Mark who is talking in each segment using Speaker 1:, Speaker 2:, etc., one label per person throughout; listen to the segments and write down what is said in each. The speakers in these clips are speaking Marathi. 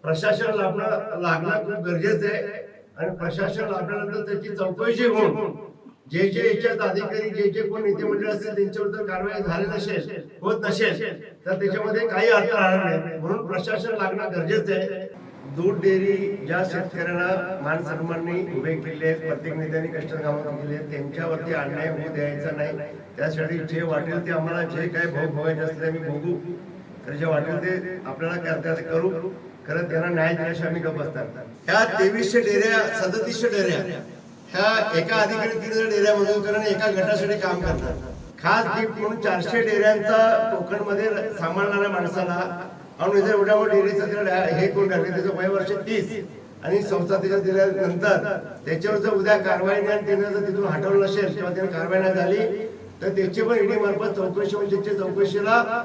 Speaker 1: प्रशासन लागणं खूप गरजेचं आहे आणि प्रशासन लागल्यानंतर त्याची चौकशी होऊन जे याच्यात अधिकारी जे कोण नेते मंडळ असतील त्यांच्यावर जर कारवाई झाली नसेल होत नसेल तर त्याच्यामध्ये काही अर्थ राहणार नाही. म्हणून प्रशासन लागणं गरजेचं आहे. दूध डेअरी ज्या शेतकऱ्यांना मान सन्माननी उभे केले आहेत, प्रत्येक नेत्यांनी कष्ट कामं केले आहेत, त्यांच्यावरती अन्याय होऊ द्यायचा नाही. त्यासाठी जे वाटेल ते आम्हाला जे काही भोग भोगायचे असते आम्ही भोगू, तर जे वाटेल ते आपल्याला करता करू. खरं त्यांना न्याय दिल्याशिवाय आम्ही गप्प असतात. ह्या 2300 डेऱ्या 3700 डेऱ्या ह्या एका अधिकारी 3000 डेऱ्या मंजूर करणं एका गटासाठी काम करतात. खास गिफ्ट म्हणून 400 डेऱ्यांचा कोकणमध्ये सांभाळणाऱ्या माणसाला आणि जर एवढ्या मोठ्या डेअरीचं हे करून टाकले त्याचं वय वर्ष 30 आणि संस्थातीच्या दिल्यानंतर त्याच्यावर जर उद्या कारवाई नाही आणि त्याने जर तिथून हटवलं नसेल किंवा त्याने कारवाई नाही झाली तर त्याची पण ईडी मार्फत चौकशी होऊन त्याच्या चौकशीला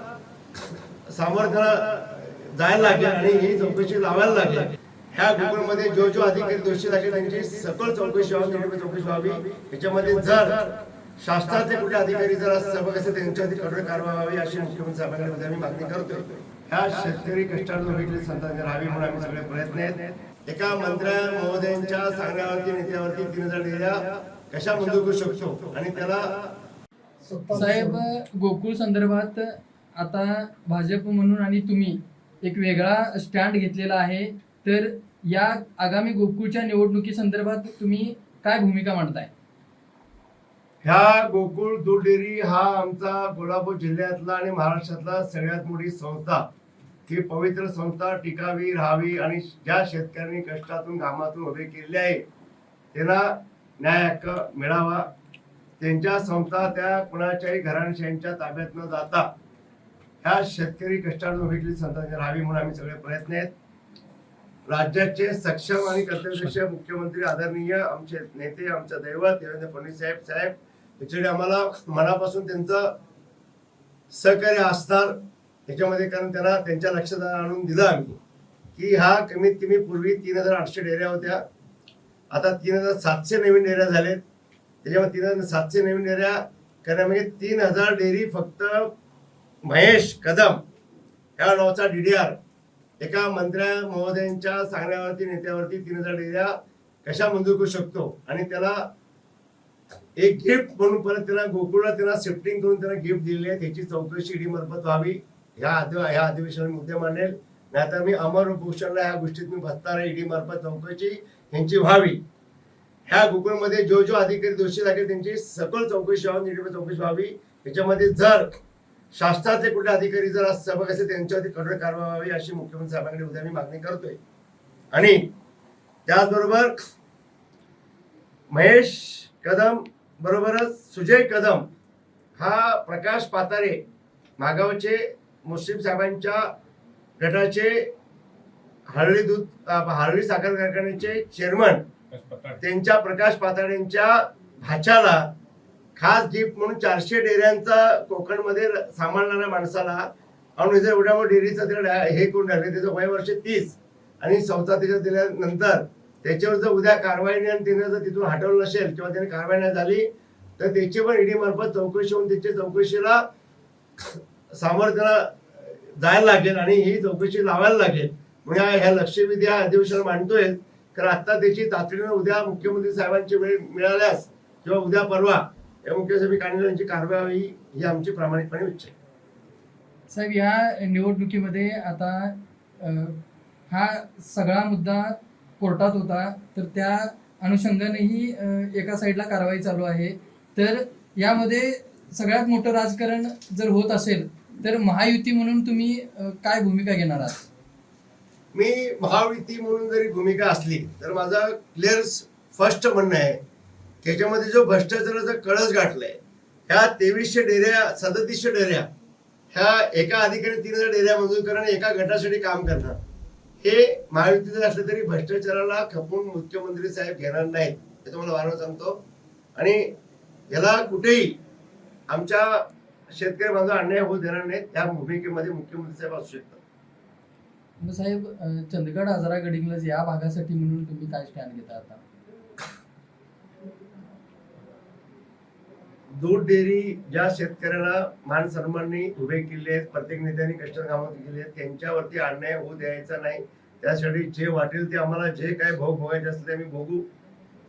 Speaker 1: सामर्थ्याला जायला लागेल आणि ही चौकशी लावायला लागेल. ह्या गुगलमध्ये जो अधिकारी दोषी लागेल त्यांची सखोल चौकशी व्हावी. याच्यामध्ये जर शासनाचे कुठले अधिकारी जर सहभाग असेल त्यांच्यावरती कठोर कारवाई व्हावी अशी मुख्यमंत्री साहेबांकडे आम्ही मागणी करतोय. ह्या शेतकरी कष्टाळू भेटले संतांनी राहावी म्हणून आम्ही सगळे प्रयत्न आहेत. एका मंत्र्या महोदयांच्या सांगण्यावरती नेत्यावरती 3000 डेऱ्या कशा मंजूर करू शकतो आणि त्याला
Speaker 2: साहेब गोकुळ संदर्भात आता भाजप म्हणून आणि तुम्ही एक वेगळा स्टँड घेतलेला आहे, तर या आगामी गोकुळच्या निवडणुकी संदर्भात तुम्ही काय भूमिका मांडताय?
Speaker 1: ह्या गोकुळ दूध डेअरी हा आमचा कोल्हापूर जिल्ह्यातला आणि महाराष्ट्रातला सगळ्यात मोठी संस्था, ही पवित्र संस्था टिकावी राहावी आणि ज्या शेतकऱ्यांनी कष्टातून घामातून उभे केले आहे त्यांना न्याय हक्क मिळावा. त्यांच्या संस्था त्या कुणाच्याही घराणशाहींच्या ताब्यात न जाता ह्या शेतकरी कष्टातून उभे केलेली संस्थांनी राहावी म्हणून आम्ही सगळे प्रयत्न आहेत. राज्याचे सक्षम आणि कर्तव्यदक्ष मुख्यमंत्री आदरणीय आमचे नेते आमचं दैवत देवेंद्र फडणवीस साहेब याच्याकडे आम्हाला मनापासून त्यांचं सहकार्य असणार याच्यामध्ये, कारण त्यांना त्यांच्या लक्षात आणून दिलं आम्ही की हा कमीत कमी पूर्वी 3800 डेऱ्या होत्या, आता 3700 नवीन डेऱ्या झालेत. त्याच्यामध्ये 3700 नवीन डेऱ्या करण्यामध्ये 3000 डेअरी फक्त महेश कदम ह्या नावाचा DDR एका मंत्र्या महोदयांच्या सांगण्यावरती नेत्यावरती 3000 डेऱ्या कशा मंजूर करू शकतो आणि त्याला एक गिफ्ट म्हणून परत त्याला गोकुळला त्याला शिफ्टिंग करून त्याला गिफ्ट दिले आहे. त्याची चौकशी ईडी मार्फत व्हावी. ह्या अधिवेशनात मुद्दे मांडेल, नाहीतर मी अमर उपोषणला ह्या गोष्टीत मी बसणार आहे. ईडी मार्फत चौकशी यांची व्हावी. ह्या गोकुळमध्ये जो अधिकारी दोषी लागेल त्यांची सखोल चौकशी व्हावी, ईडी चौकशी व्हावी. याच्यामध्ये जर शासनाचे कुठले अधिकारी जर सहभाग असेल त्यांच्यावरती कठोर कारवाई व्हावी अशी मुख्यमंत्री साहेबांकडे उद्या मी मागणी करतोय. आणि त्याचबरोबर महेश कदम बरोबरच सुजय कदम हा प्रकाश पातारे मागावचे मुस्लिम साहेबांच्या गटाचे हरळी साखर कारखान्याचे चेअरमन त्यांच्या प्रकाश पाताळेंच्या भाच्याला खास गिफ्ट म्हणून 400 डेऱ्यांचा कोकणमध्ये सांभाळणाऱ्या माणसाला आणि जर एवढ्या मोठ्या डेअरीचं त्याला हे करून टाकले त्याचं वय वर्ष 30 आणि संस्था त्याच्यात दिल्यानंतर त्याच्यावर जर उद्या कारवाई नाही आणि त्याने जर तिथून हटवलं नसेल किंवा त्याने कारवाई नाही झाली तर त्याची पण ईडी मार्फत चौकशी होऊन त्याच्या चौकशीला सामर्थ्याला जायला लागेल आणि ही चौकशी लावायला लागेल. म्हणजे ह्या लक्षवेधी ह्या अधिवेशनाला मांडतोय, कारण आता त्याची तातडीनं उद्या मुख्यमंत्री साहेबांची वेळ मिळाल्यास किंवा उद्या परवा या मुख्यमंत्री यांची कारवाई व्हावी ही आमची प्रामाणिकपणे इच्छा आहे.
Speaker 2: साहेब या निवडणुकीमध्ये आता हा सगळा मुद्दा कोर्टात होता, तर त्या अनुषंगानेही एका साईडला कारवाई चालू आहे. तर यामध्ये सगळ्यात मोठं राजकारण जर होत असेल तर महायुती म्हणून तुम्ही काय भूमिका घेणार आहात?
Speaker 1: मी महायुती म्हणून जरी भूमिका असली तर माझं क्लिअर फर्स्ट म्हणणं आहे की याच्यामध्ये जो भ्रष्टाचाराचा कळस गाठलाय, ह्या 2300 डेऱ्या 3700 डेऱ्या ह्या एका अधिकारी 3000 डेऱ्या मंजूर करणं एका गटासाठी काम करणं हे महायुती जर असलं तरी भ्रष्टाचाराला खपून मुख्यमंत्री साहेब घेणार नाहीत हे तुम्हाला वारंवार सांगतो. आणि याला कुठेही आमच्या शेतकरी बांधव अन्याय होऊ देणार नाहीत. त्या भूमिकेमध्ये मुख्यमंत्री साहेब असू शकतात.
Speaker 2: साहेब चंदगड आजरा गडिंग्लज या भागासाठी म्हणून तुम्ही काय स्टँड घेता? आता
Speaker 1: दूध डेअरी ज्या शेतकऱ्यांना मान सन्माननी उभे केले आहेत, प्रत्येक नेत्यांनी कष्ट कामं केले आहेत, त्यांच्यावरती अन्याय होऊ द्यायचा नाही. त्यासाठी जे वाटेल ते आम्हाला जे काय भोग भोगायचे असले ते आम्ही भोगू,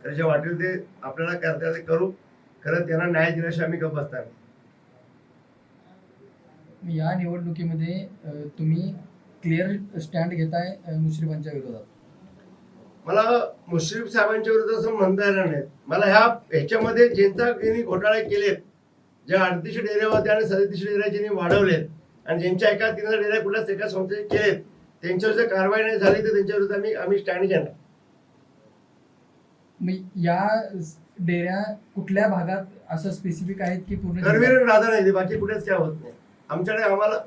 Speaker 1: तर जे वाटेल ते आपल्याला करता ते करू. खरं त्यांना न्याय दिल्याशिवाय आम्ही गप्प बसणार नाही.
Speaker 2: या निवडणुकीमध्ये तुम्ही क्लिअर स्टँड घेताय मुश्रीफांच्या विरोधात.
Speaker 1: मला मुश्रीफ साहेबांच्या विरुद्ध असं म्हणता येणार नाही. मला ह्याच्यामध्ये ज्यांनी घोटाळे केलेत, ज्या 38 डेऱ्या होत्या आणि 37 डेऱ्या ज्यांनी वाढवलेत आणि ज्यांच्या एका 3 डेऱ्या कुठल्याच एका संस्थेने केलेत, त्यांच्यावर जर कारवाई नाही झाली तर त्यांच्या विरुद्ध आम्ही स्टँड घेणार.
Speaker 2: या डेऱ्या कुठल्या भागात असं स्पेसिफिक आहेत की पूर्ण
Speaker 1: करवीर आणि राधानगरी, बाकी कुठेच काय होत नाही आमच्याकडे. आम्हाला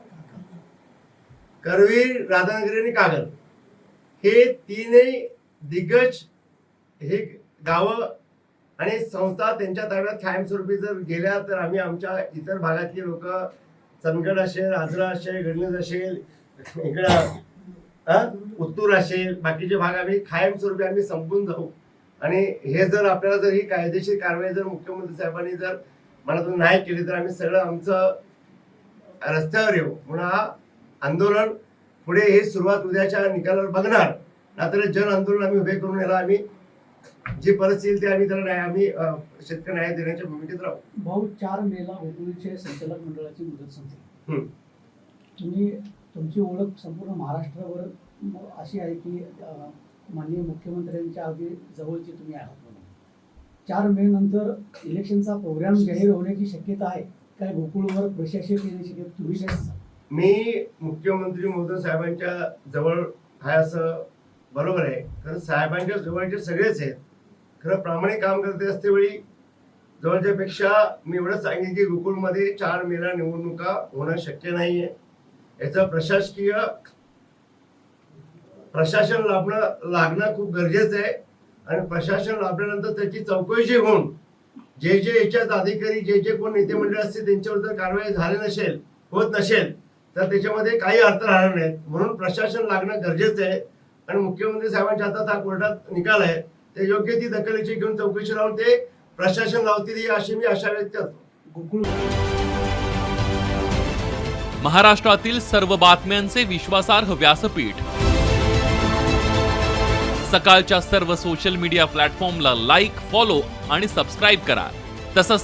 Speaker 1: करवीर, राधानगरी आणि कागल हे तीनही दिग्गज हे गावं आणि संस्था त्यांच्या ताब्यात कायमस्वरूपी जर गेल्या तर आम्ही आमच्या इतर भागातली लोक, चंदगड असेल, आजरा असेल, गडहिंग्लज असेल, इकडं उत्तूर असेल, बाकीचे भाग आम्ही कायमस्वरूपी आम्ही संपून जाऊ. आणि हे जर आपल्याला जर ही कायदेशीर कारवाई जर मुख्यमंत्री साहेबांनी जर मनातून नाही केली तर आम्ही सगळं आमचं रस्त्यावर येऊ. म्हणून हा आंदोलन पुढे हे सुरुवात उद्याच्या निकालावर बघणार, नाहीतर जन आंदोलन आम्ही उभे करून याला आम्ही जी परिस्थिती ते आम्ही त्याला आम्ही शेतकरी न्याय देण्याच्या भूमिकेत राहू.
Speaker 3: भाऊ, 4 मेला गोकुळचे संचालक मंडळाची मुदत संपली. तुम्ही तुमची ओळख संपूर्ण महाराष्ट्रावर अशी आहे की माननीय मुख्यमंत्र्यांच्या अगदी जवळची तुम्ही आहात म्हणून. 4 मे नंतर इलेक्शनचा प्रोग्राम जाहीर होण्याची शक्यता आहे काय? गोकुळवर प्रशासक येण्याची शक्यता तुम्ही काय?
Speaker 1: मी मुख्यमंत्री महोदय साहेबांच्या जवळ आहे असं बरोबर आहे, कारण साहेबांच्या जवळचे सगळेच आहेत. खरं प्रामाणिक काम करते असते वेळी जवळच्या पेक्षा मी एवढं सांगेन की गोकुळमध्ये 4 मेला निवडणुका होणं शक्य नाहीये. याचं प्रशासन लागणं खूप गरजेचं आहे. आणि प्रशासन लाभल्यानंतर त्याची चौकशी होऊन जे याच्यात अधिकारी जे कोण नेते मंडळ असते त्यांच्यावर जर कारवाई झाली होत नसेल तर त्याच्यामध्ये काही अर्थ राहणार नाहीत. म्हणून प्रशासन लागणं गरजेचं आहे. आणि मुख्यमंत्री साहेबांच्या हातात हा कोर्टात निकाल आहे, ते योग्य ती दखलीची घेऊन चौकशी राहून ते प्रशासन लावतील अशी मी आशा व्यक्त करतो.
Speaker 3: गोकुळ
Speaker 4: महाराष्ट्रातील सर्व बातम्यांचे विश्वासार्ह व्यासपीठ. सकाळच्या सर्व सोशल मीडिया प्लॅटफॉर्मला लाईक, फॉलो आणि सबस्क्राईब करा. तसंच